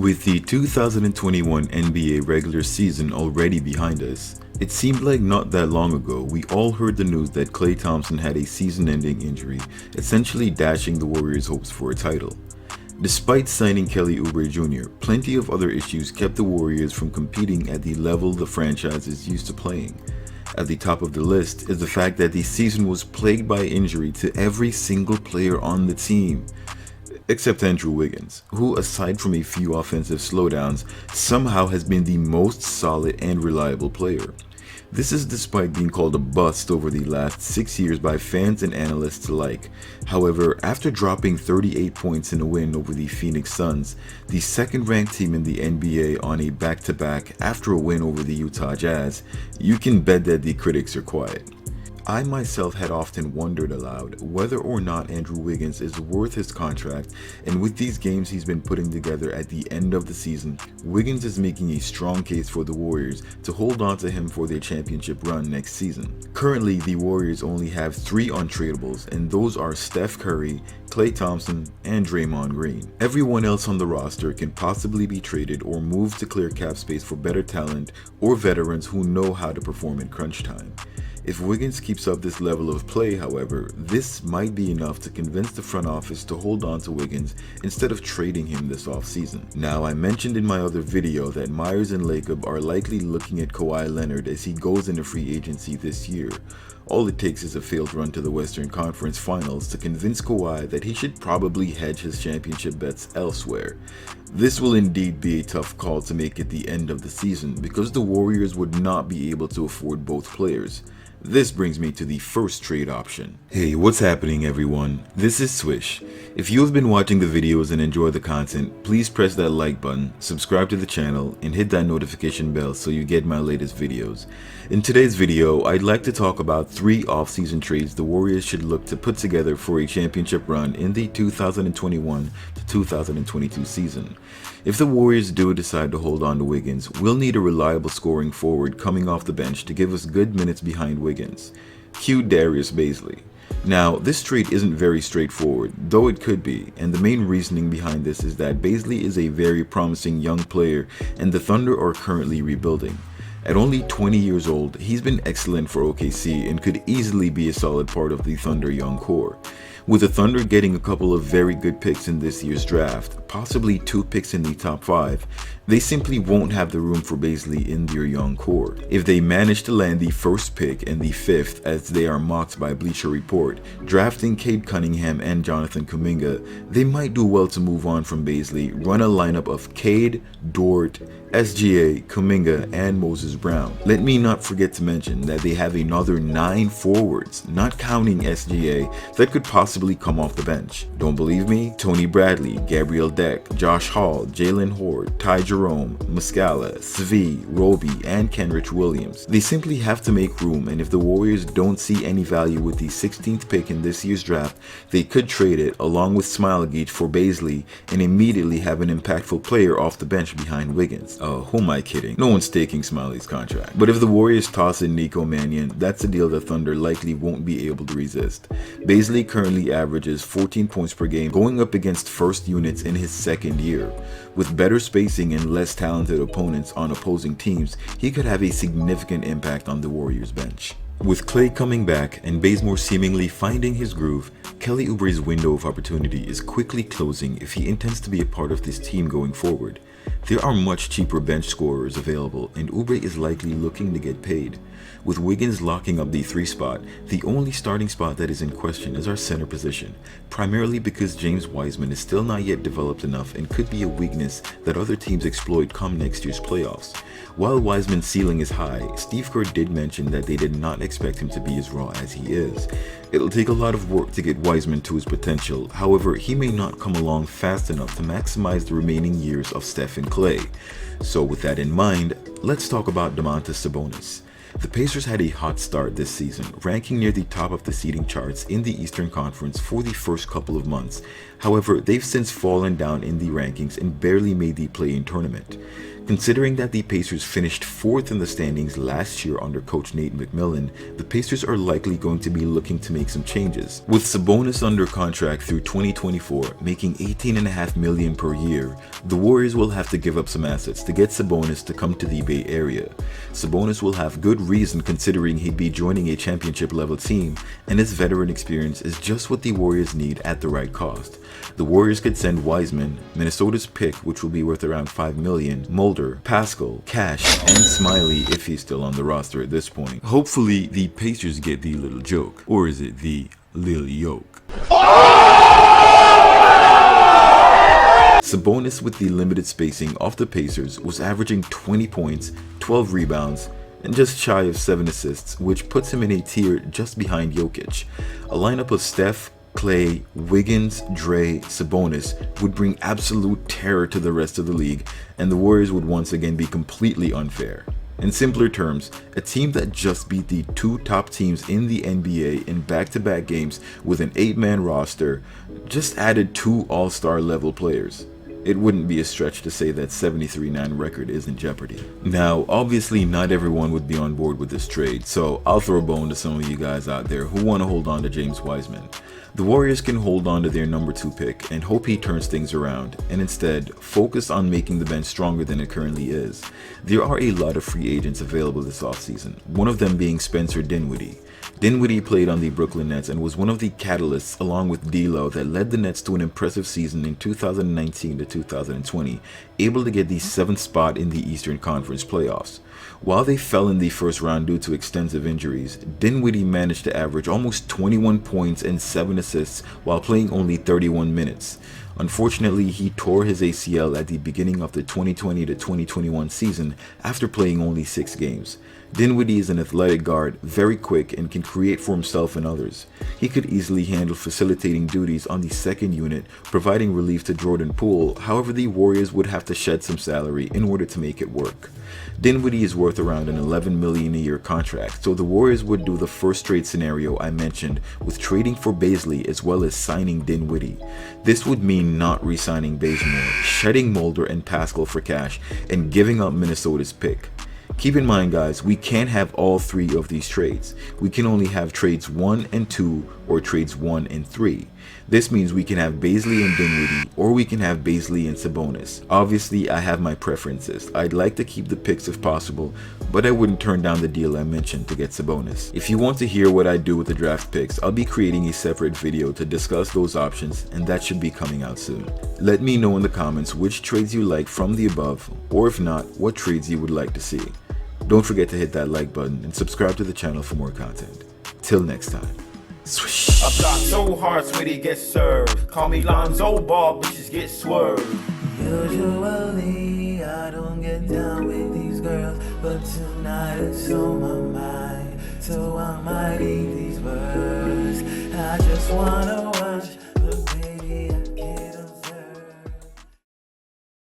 With the 2021 NBA regular season already behind us, it seemed like not that long ago we all heard the news that Klay Thompson had a season-ending injury, essentially dashing the Warriors' hopes for a title. Despite signing Kelly Oubre Jr., plenty of other issues kept the Warriors from competing at the level the franchise is used to playing. At the top of the list is the fact that the season was plagued by injury to every single player on the team. Except Andrew Wiggins, who aside from a few offensive slowdowns, somehow has been the most solid and reliable player. This is despite being called a bust over the last 6 years by fans and analysts alike. However, after dropping 38 points in a win over the Phoenix Suns, the second-ranked team in the NBA on a back-to-back after a win over the Utah Jazz, you can bet that the critics are quiet. I myself had often wondered aloud whether or not Andrew Wiggins is worth his contract, and with these games he's been putting together at the end of the season, Wiggins is making a strong case for the Warriors to hold on to him for their championship run next season. Currently, the Warriors only have 3 untradables, and those are Steph Curry, Klay Thompson, and Draymond Green. Everyone else on the roster can possibly be traded or moved to clear cap space for better talent or veterans who know how to perform in crunch time. If Wiggins keeps up this level of play, however, this might be enough to convince the front office to hold on to Wiggins instead of trading him this offseason. Now, I mentioned in my other video that Myers and Lacob are likely looking at Kawhi Leonard as he goes into free agency this year. All it takes is a failed run to the Western Conference Finals to convince Kawhi that he should probably hedge his championship bets elsewhere. This will indeed be a tough call to make at the end of the season because the Warriors would not be able to afford both players. This brings me to the first trade option. Hey, what's happening everyone? This is Swish. If you have been watching the videos and enjoy the content, please press that like button, subscribe to the channel, and hit that notification bell so you get my latest videos. In today's video, I'd like to talk about 3 off-season trades the Warriors should look to put together for a championship run in the 2021 to 2022 season. If the Warriors do decide to hold on to Wiggins, we'll need a reliable scoring forward coming off the bench to give us good minutes behind Wiggins. Cue Darius Baisley. Now, this trade isn't very straightforward, though it could be, and the main reasoning behind this is that Baisley is a very promising young player and the Thunder are currently rebuilding. At only 20 years old, he's been excellent for OKC and could easily be a solid part of the Thunder young core. With the Thunder getting a couple of very good picks in this year's draft, possibly 2 picks in the top 5, they simply won't have the room for Baisley in their young core. If they manage to land the first pick and the 5th, as they are mocked by Bleacher Report, drafting Cade Cunningham and Jonathan Kuminga, they might do well to move on from Baisley, run a lineup of Cade, Dort, SGA, Kuminga, and Moses Brown. Let me not forget to mention that they have another 9 forwards, not counting SGA, that could possibly come off the bench. Don't believe me? Tony Bradley, Gabriel Deck, Josh Hall, Jalen Horde, Ty Jerome, Muscala, Svi, Roby, and Kenrich Williams. They simply have to make room, and if the Warriors don't see any value with the 16th pick in this year's draft, they could trade it along with Smilegeet for Baisley and immediately have an impactful player off the bench behind Wiggins. Oh, who am I kidding? No one's taking Smiley's contract. But if the Warriors toss in Nico Mannion, that's a deal the Thunder likely won't be able to resist. Baisley currently averages 14 points per game, going up against first units in his second year. With better spacing and less talented opponents on opposing teams, he could have a significant impact on the Warriors bench. With Klay coming back and Bazemore seemingly finding his groove, Kelly Oubre's window of opportunity is quickly closing if he intends to be a part of this team going forward. There are much cheaper bench scorers available, and Oubre is likely looking to get paid. With Wiggins locking up the 3 spot, the only starting spot that is in question is our center position, primarily because James Wiseman is still not yet developed enough and could be a weakness that other teams exploit come next year's playoffs. While Wiseman's ceiling is high, Steve Kerr did mention that they did not expect him to be as raw as he is. It'll take a lot of work to get Wiseman to his potential, however, he may not come along fast enough to maximize the remaining years of Steph and Klay. So with that in mind, let's talk about Domantas Sabonis. The Pacers had a hot start this season, ranking near the top of the seeding charts in the Eastern Conference for the first couple of months. However, they've since fallen down in the rankings and barely made the play-in tournament. Considering that the Pacers finished 4th in the standings last year under coach Nate McMillan, the Pacers are likely going to be looking to make some changes. With Sabonis under contract through 2024, making $18.5 million per year, the Warriors will have to give up some assets to get Sabonis to come to the Bay Area. Sabonis will have good reason considering he'd be joining a championship level team, and his veteran experience is just what the Warriors need at the right cost. The Warriors could send Wiseman, Minnesota's pick which will be worth around $5 million, Mulder, Pascal, Cash, and Smiley if he's still on the roster at this point. Hopefully the Pacers get the little joke, or is it the lil yoke? Sabonis, with the limited spacing off the Pacers, was averaging 20 points, 12 rebounds, and just shy of 7 assists, which puts him in a tier just behind Jokic. A lineup of Steph, Clay, Wiggins, Dre, Sabonis would bring absolute terror to the rest of the league, and the Warriors would once again be completely unfair. In simpler terms, a team that just beat the 2 top teams in the NBA in back-to-back games with an 8-man roster just added 2 all-star level players. It wouldn't be a stretch to say that 73-9 record is in jeopardy. Now, obviously not everyone would be on board with this trade, so I'll throw a bone to some of you guys out there who want to hold on to James Wiseman. The Warriors can hold on to their number 2 pick and hope he turns things around, and instead focus on making the bench stronger than it currently is. There are a lot of free agents available this offseason, one of them being Spencer Dinwiddie. Dinwiddie played on the Brooklyn Nets and was one of the catalysts along with D'Lo that led the Nets to an impressive season in 2019 to 2020, able to get the 7th spot in the Eastern Conference playoffs. While they fell in the first round due to extensive injuries, Dinwiddie managed to average almost 21 points and 7 assists while playing only 31 minutes. Unfortunately, he tore his ACL at the beginning of the 2020 to 2021 season after playing only 6 games. Dinwiddie is an athletic guard, very quick, and can create for himself and others. He could easily handle facilitating duties on the second unit, providing relief to Jordan Poole. However, the Warriors would have to shed some salary in order to make it work. Dinwiddie is worth around an $11 million a year contract, so the Warriors would do the first trade scenario I mentioned with trading for Baisley as well as signing Dinwiddie. This would mean not re-signing Bazemore, shedding Mulder and Pascal for cash, and giving up Minnesota's pick. Keep in mind, guys, we can't have all 3 of these trades. We can only have trades 1 and 2 or trades 1 and 3. This means we can have Baisley and Dinwiddie, or we can have Baisley and Sabonis. Obviously, I have my preferences. I'd like to keep the picks if possible, but I wouldn't turn down the deal I mentioned to get Sabonis. If you want to hear what I do with the draft picks, I'll be creating a separate video to discuss those options, and that should be coming out soon. Let me know in the comments which trades you like from the above, or if not, what trades you would like to see. Don't forget to hit that like button and subscribe to the channel for more content. Till next time. Swish. I block so hard, sweetie get served. Call me Lonzo Ball, bitches get swerved. Usually I don't get down with these girls, but tonight it's on my mind, so I might eat these words. I just want